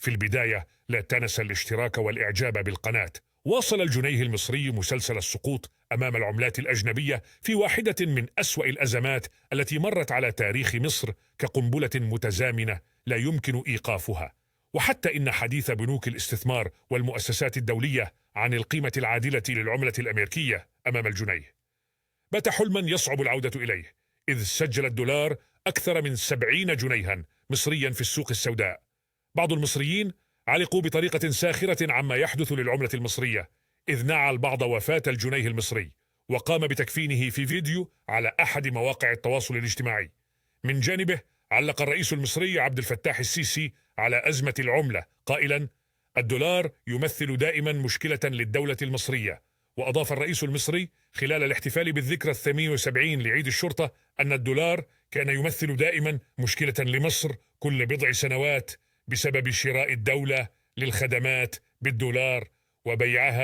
في البداية لا تنسى الاشتراك والإعجاب بالقناة. واصل الجنيه المصري مسلسل السقوط أمام العملات الأجنبية في واحدة من أسوأ الأزمات التي مرت على تاريخ مصر كقنبلة متزامنة لا يمكن إيقافها. وحتى إن حديث بنوك الاستثمار والمؤسسات الدولية عن القيمة العادلة للعملة الأمريكية أمام الجنيه بات حلما يصعب العودة إليه، إذ سجل الدولار أكثر من 70 جنيها مصريا في السوق السوداء. بعض المصريين علقوا بطريقة ساخرة عما يحدث للعملة المصرية، إذ نعى البعض وفاة الجنيه المصري وقام بتكفينه في فيديو على أحد مواقع التواصل الاجتماعي. من جانبه علق الرئيس المصري عبد الفتاح السيسي على أزمة العملة قائلا: الدولار يمثل دائما مشكلة للدولة المصرية. وأضاف الرئيس المصري خلال الاحتفال بالذكرى 78 لعيد الشرطة أن الدولار كان يمثل دائما مشكلة لمصر كل بضع سنوات بسبب شراء الدولة للخدمات بالدولار وبيعها